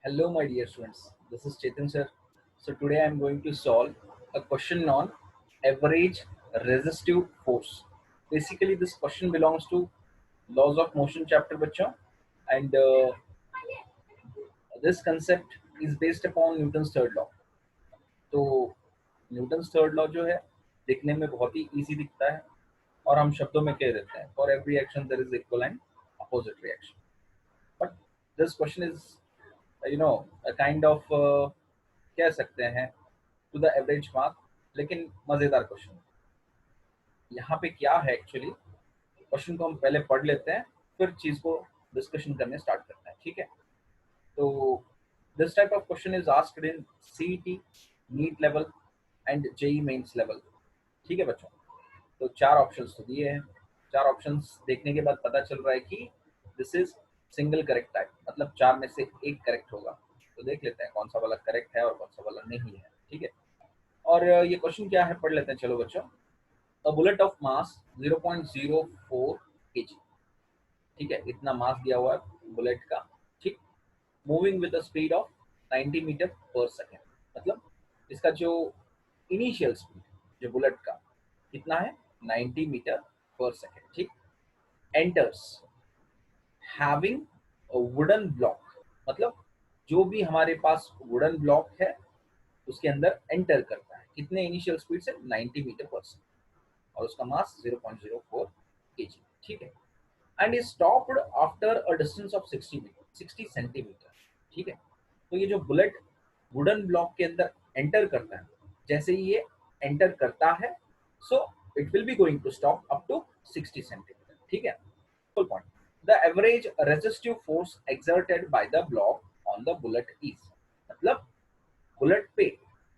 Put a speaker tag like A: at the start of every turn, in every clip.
A: Hello, my dear students. This is Chetan sir. So today I am going to solve a question on average resistive force. Basically, this question belongs to laws of motion chapter, बच्चों, and this concept is based upon Newton's third law. तो Newton's third law जो है दिखने में बहुत ही easy दिखता है और हम शब्दों में कह देते हैं for every action there is equal and opposite reaction. But this question is a kind of कह सकते हैं टू द एवरेज मार्क, लेकिन मजेदार क्वेश्चन. यहाँ पे क्या है एक्चुअली, क्वेश्चन को हम पहले पढ़ लेते हैं फिर चीज को डिस्कशन करने स्टार्ट करते हैं, ठीक है. तो this type of question is asked in CET, NEET level and JEE Mains level. ठीक है बच्चों. तो चार ऑप्शंस तो दिए हैं. चार ऑप्शंस देखने के बाद पता चल रहा है कि this is single correct type, मतलब चार में से एक करेक्ट होगा. तो देख लेते हैं कौन सा वाला करेक्ट है और कौन सा वाला नहीं है, ठीक है. और ये क्वेश्चन क्या है पढ़ लेते हैं. चलो बच्चों. A bullet of mass 0.04 kg, ठीक है, इतना मास दिया हुआ है बुलेट का, ठीक. Moving with the speed of 90 metre per second, मतलब इसका जो इनिशियल स्पीड जो बुलेट का कितना है 90 मीटर पर सेकेंड, ठीक. Enters having a wooden block, मतलब जो भी हमारे पास वुडन ब्लॉक है उसके अंदर एंटर करता है कितने इनिशियल स्पीड से 90 मीटर पर सेकेंड और उसका मास 0.04 kg, ठीक है. And is stopped after a distance of 60 centimetre, ठीक है. तो ये जो बुलेट वुडन ब्लॉक के अंदर एंटर करता है, जैसे ही ये एंटर करता है so it will be going to stop up to 60 centimetre, ठीक है. Full point. The average resistive force exerted by the block on the bullet is, मतलब बुलेट पे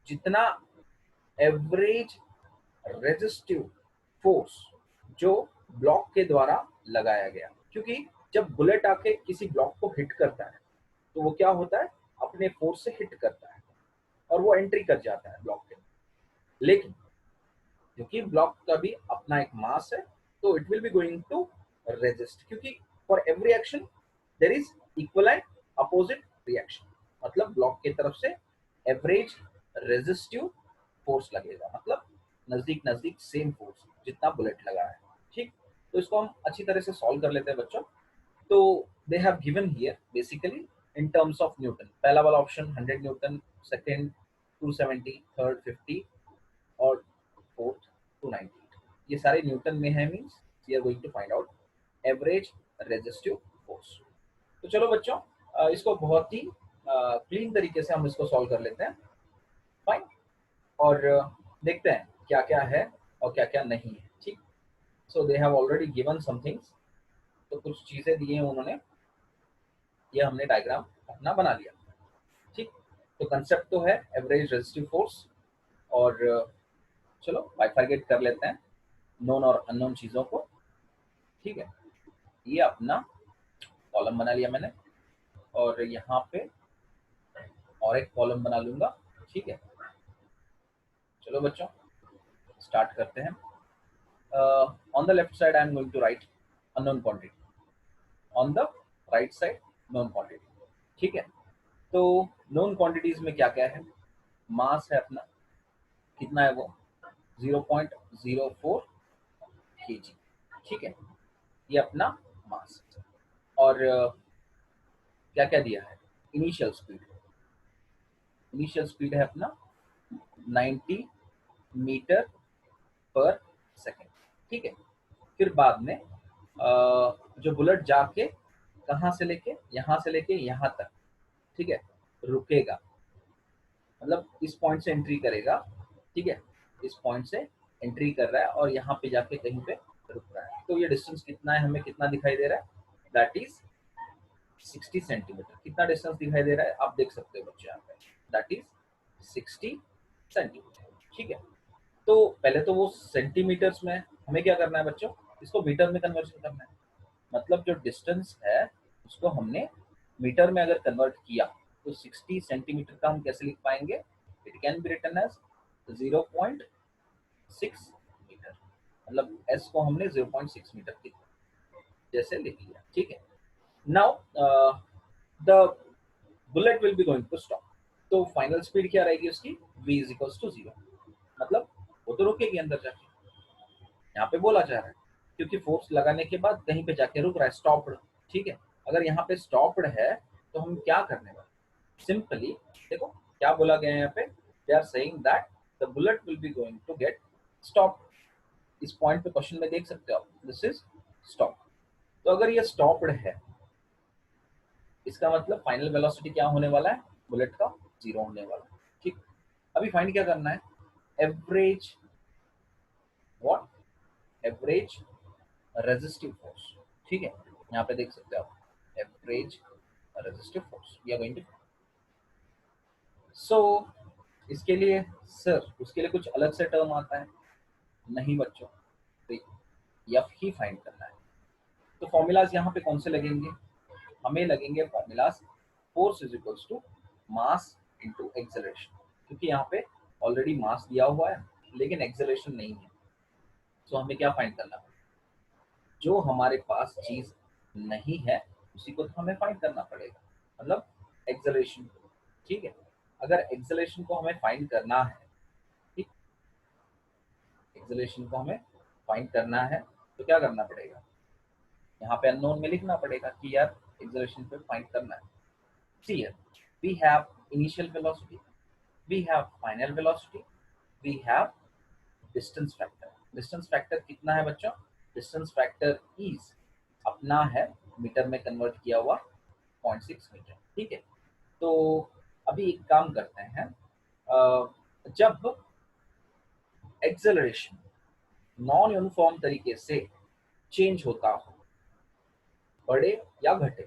A: जितना एवरेज रेजिस्टिव फोर्स जो ब्लॉक के द्वारा लगाया गया, क्योंकि जब बुलेट आके किसी ब्लॉक को हिट करता है तो वो क्या होता है, अपने फोर्स से हिट करता है और वो एंट्री कर जाता है ब्लॉक के. लेकिन क्योंकि ब्लॉक का भी अपना एक मास है तो it will be going to resist, क्योंकि for every action there is equal and opposite reaction, मतलब ब्लॉक की तरफ से एवरेज रेजिस्टिव फोर्स लगेगा, मतलब नजदीक नजदीक सेम फोर्स जितना बुलेट लगा है, ठीक. तो इसको हम अच्छी तरह से सॉल्व कर लेते हैं बच्चों. तो they have given here basically in terms of Newton. पहला वाला ऑप्शन 100 न्यूटन, सेकंड 270, थर्ड 50 और फोर्थ 290. ये सारे न्यूटन में है, means we are going to find out average resistive force. तो चलो बच्चों, इसको बहुत ही क्लीन तरीके से हम इसको सॉल्व कर लेते हैं. फाइन. और देखते हैं क्या क्या है और क्या क्या नहीं है, ठीक. So they have already given some things. तो कुछ चीजें दी हैं उन्होंने, ये हमने डायग्राम अपना बना लिया, ठीक. तो कंसेप्ट तो है एवरेज रेजिस्टिव फोर्स. और चलो बाइफरगेट कर लेते हैं नोन और अननोन चीजों को, ठीक है. ये अपना कॉलम बना लिया मैंने और यहाँ पे और एक कॉलम बना लूंगा, ठीक है. चलो बच्चों स्टार्ट करते हैं. On the left side I am going to write unknown quantity, on the right side known quantity, ठीक है. तो नोन क्वांटिटीज में क्या क्या है, मास है अपना, कितना है वो 0.04 kg, ठीक है. ये अपना मास. और क्या क्या दिया है, इनिशियल स्पीड. इनिशियल स्पीड है अपना 90 मीटर पर सेकेंड, ठीक है. फिर बाद में जो बुलेट जाके कहाँ से लेके यहाँ तक, ठीक है, रुकेगा, मतलब इस पॉइंट से एंट्री करेगा, ठीक है. इस पॉइंट से एंट्री कर रहा है और यहाँ पे जाके कहीं पे रुक रहा है. तो ये डिस्टेंस कितना है, हमें कितना दिखाई दे रहा है, दैट इज 60 सेंटीमीटर. कितना डिस्टेंस दिखाई दे रहा है आप देख सकते हो बच्चे यहाँ पे, दैट इज 60 सेंटीमीटर, ठीक है. तो पहले तो वो सेंटीमीटर्स में, हमें क्या करना है बच्चों, इसको मीटर में कन्वर्जन करना है. मतलब जो डिस्टेंस है उसको हमने मीटर में अगर कन्वर्ट किया तो 60 सेंटीमीटर का हम कैसे लिख पाएंगे, it can be written as 0.6 metre, मतलब एस को हमने 0.6 मीटर की जैसे लिख लिया, ठीक है. Now the bullet will be going to stop. तो फाइनल स्पीड क्या रहेगी उसकी, v इज इक्वल्स टू 0, मतलब वो तो रुकेगी अंदर जाके, यहाँ पे बोला जा रहा है, क्योंकि फोर्स लगाने के बाद कहीं पे जाके रुक रहा है, स्टॉप्ड। ठीक है, अगर यहाँ पे स्टॉप्ड है तो हम क्या करने वाले, सिंपली देखो क्या बोला गया है यहाँ पे, they are saying that the bullet will be going to get stop. इस पॉइंट पे क्वेश्चन में देख सकते हो आप, दिस इज स्टॉप। तो अगर ये स्टॉप्ड है, इसका मतलब फाइनल वेलोसिटी क्या होने वाला है, बुलेट का 0 होने वाला है। ठीक, अभी फाइंड क्या करना है, average what, average resistive force. ठीक है, यहाँ पे देख सकते हो आप, average resistive force we are going to. So इसके लिए सर, उसके लिए कुछ अलग से टर्म आता है, नहीं बच्चों, तो एफ ही फाइंड करना है। तो फॉर्मूलाज यहाँ पे कौन से लगेंगे, हमें लगेंगे formulas, force is equals to mass into acceleration, क्योंकि यहाँ पे ऑलरेडी मास दिया हुआ है लेकिन एक्सेलरेशन नहीं है। तो हमें क्या फाइंड करना है, जो हमारे पास चीज नहीं है उसी को तो हमें फाइंड करना पड़ेगा, मतलब एक्सेलरेशन। ठीक है, अगर एक्सेलरेशन को हमें फाइंड करना है, ठीक, एक्सेलरेशन को हमें फाइंड करना है तो क्या करना पड़ेगा, यहाँ पे अननोन में लिखना पड़ेगा कि यार एक्सेलरेशन पे फाइंड करना है। See here, we have initial velocity, we have final velocity, we have distance factor. Distance factor कितना है बच्चों, डिस्टेंस फैक्टर इज अपना है मीटर में कन्वर्ट किया हुआ 0.6 मीटर। ठीक है, तो अभी एक काम करते हैं, जब एक्सेलरेशन नॉन यूनिफॉर्म तरीके से चेंज होता हो, बढ़े या घटे,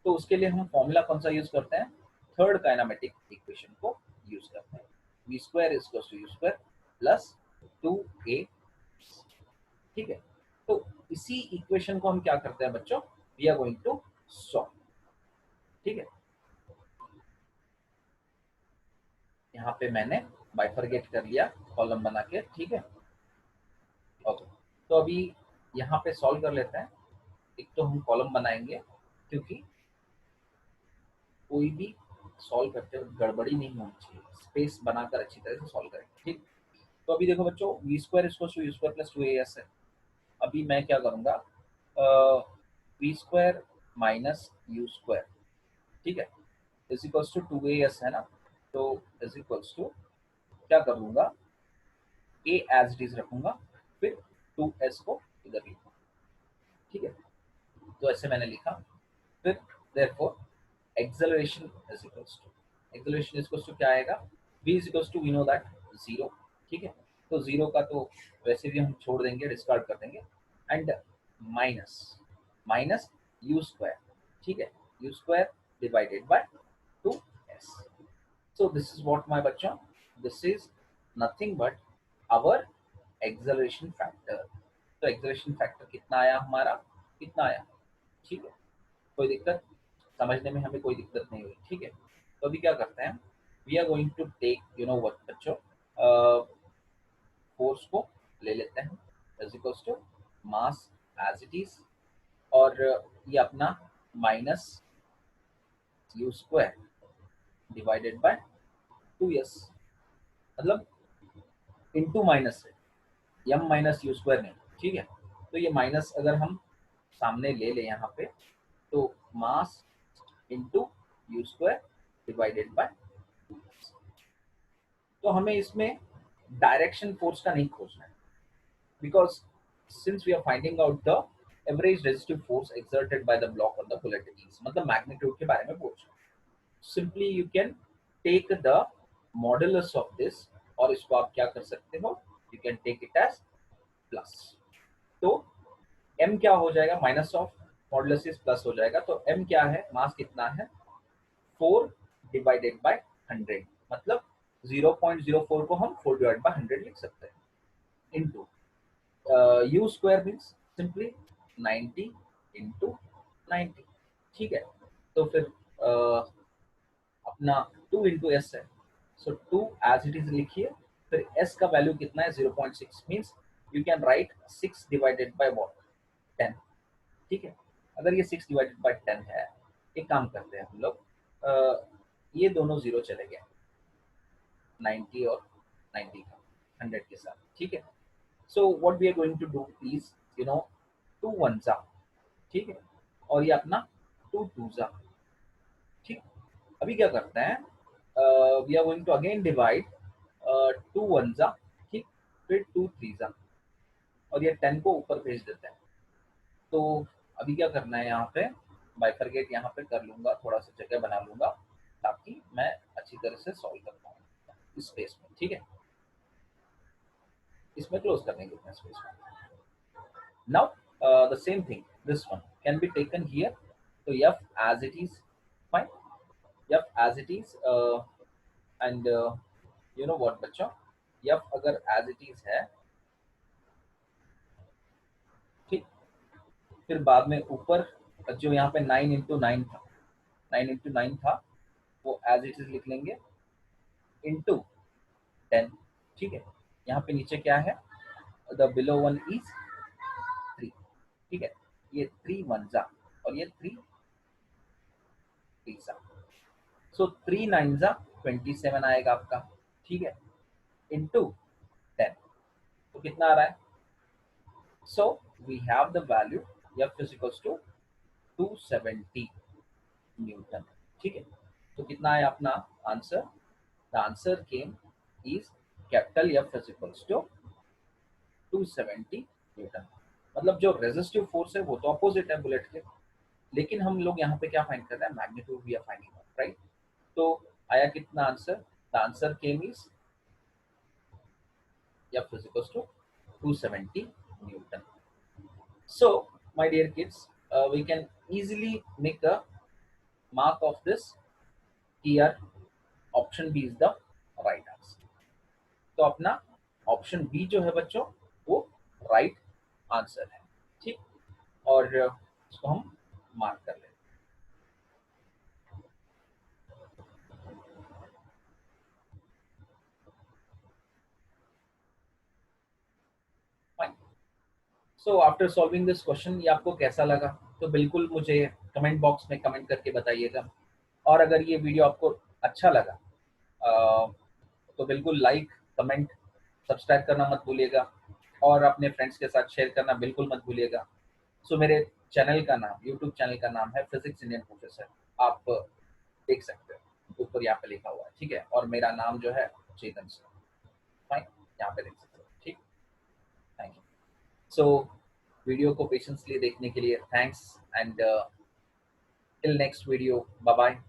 A: तो उसके लिए हम फॉर्मूला कौन सा यूज करते हैं, थर्ड काइनेमेटिक इक्वेशन को यूज करते हैं, v square is equal to u square plus 2a। ठीक है, तो इसी इक्वेशन को हम क्या करते हैं बच्चों, we are going to solve. ठीक है, यहाँ पे मैंने बाइफरगेट कर लिया कॉलम बना के। ठीक है, ओके, तो अभी यहाँ पे सॉल्व कर लेते हैं। एक तो हम कॉलम बनाएंगे, क्योंकि कोई भी सॉल्व करते वक्त गड़बड़ी नहीं होनी चाहिए, स्पेस बनाकर अच्छी तरह से सॉल्व करेंगे। ठीक, तो अभी देखो बच्चों, v square is equal to u square plus 2as है। अभी मैं क्या करूंगा, v square minus u square, ठीक है, इज इक्वल्स टू 2as है ना, तो इज इक्वल्स टू क्या कर लूंगा, a एज इट इज रखूंगा, फिर 2s को इधर लिखूंगा। ठीक है, तो ऐसे मैंने लिखा, फिर therefore acceleration is equals to, acceleration is equals to क्या आएगा, v is equals to we know that 0। ठीक है, तो 0 का तो वैसे भी हम छोड़ देंगे, डिस्कार्ड कर देंगे, and minus minus u square. ठीक है, you square divided by 2s। So this is what my बच्चों, this is nothing but our acceleration factor। तो acceleration factor कितना आया हमारा, कितना आया। ठीक है, कोई दिक्कत, समझने में हमें कोई दिक्कत नहीं हुई। ठीक है, तो अभी क्या करते हैं, we are going to take you know what बच्चों, फोर्स को ले लेते हैं is equals to mass as it is, और ये अपना minus u square divided by 2s, मतलब इनटू माइनस है, m माइनस यू स्क्वायर नहीं। ठीक है, तो ये माइनस अगर हम सामने ले लें यहाँ पे, तो mass into u square divided by, तो हमें इसमें डायरेक्शन फोर्स का नहीं खोजना है, because since we are finding out the average resistive force exerted by the block on the bullet is, मतलब मैग्नीट्यूड के बारे में पूछ रहे हैं। Simply you can take the modulus of this, और इसको आप क्या कर सकते हो, you can take it as plus. तो m क्या हो जाएगा, minus of modulus is plus हो जाएगा, तो m क्या है, मास कितना है, 4 डिवाइडेड बाय 100, मतलब 0.04 को हम 4 डिवाइड बाय 100 लिख सकते हैं, into u square means simply 90 into 90। ठीक है, तो फिर अपना 2 इंटू एस है, सो 2 एज इट इज लिखिए, फिर s का वैल्यू कितना है, 0.6 means you can write 6 divided by what, 10। ठीक है, अगर ये 6 डिवाइडेड बाय 10 है, एक काम करते हैं हम लोग, ये दोनों जीरो चले गए, 90 और 90 का 100 के साथ, ठीक है। So what we are going to do is, you know, to one जा, ठीक है, और ये अपना टू टू जा, ठीक। अभी क्या करते हैं, we are going to again divide to one जा, ठीक, फिर टू थ्री जा, और ये 10 को ऊपर भेज देते हैं। तो अभी क्या करना है, यहाँ पे बाइफरकेट यहाँ पे कर लूंगा, थोड़ा सा जगह बना लूंगा ताकि मैं अच्छी तरह से सॉल्व कर पाऊँ इस स्पेस में, ठीक है। इसमें क्लोज करने के लिए स्पेस में। Now, the same thing, this one can be taken here. So f as it is, fine. F as it is, and you know what, बच्चों, f अगर as it is है, ठीक, फिर बाद में ऊपर जो यहाँ पे 9 into 9 था, 9 into 9 था, वो as it is लिख लेंगे into 10, ठीक है। यहाँ पे नीचे क्या है, the below one is 3, ठीक है। ये 3 वन जा और ये 3 थ्री जा, सो 3 9 जा 27 आएगा आपका, ठीक है, इंटू 10, तो कितना आ रहा है, so we have the value F is equals to 270 newton, ठीक है। तो कितना है अपना answer, the answer came is capital F is equals to 270 newton. मतलब जो रेजिस्टिव फोर्स है वो तो अपोजिट है बुलेट के, लेकिन हम लोग यहाँ पे क्या फाइंड कर रहे हैं, magnitude we are finding out, right. तो आया कितना answer, the answer came is F is equals to 270 Newton. So, my dear kids, we can easily make a mark of this. Here, option B is the right answer. तो अपना option B जो है बच्चों, वो right answer है, ठीक। और इसको हम मार्क कर लेते हैं। Fine. So after solving this question, ये आपको कैसा लगा, तो बिल्कुल मुझे कमेंट बॉक्स में कमेंट करके बताइएगा। और अगर ये वीडियो आपको अच्छा लगा, तो बिल्कुल लाइक, कमेंट, सब्सक्राइब करना मत भूलिएगा, और अपने फ्रेंड्स के साथ शेयर करना बिल्कुल मत भूलिएगा। सो मेरे चैनल का नाम, यूट्यूब चैनल का नाम है फिजिक्स इंडियन प्रोफेसर, आप देख सकते हो, ऊपर यहाँ पे लिखा हुआ है, ठीक है। और मेरा नाम जो है चेतन सर, फाइन, यहाँ पे देख सकते हो, ठीक। Thank you. सो वीडियो को पेशेंसली देखने के लिए thanks, and till next video, bye bye.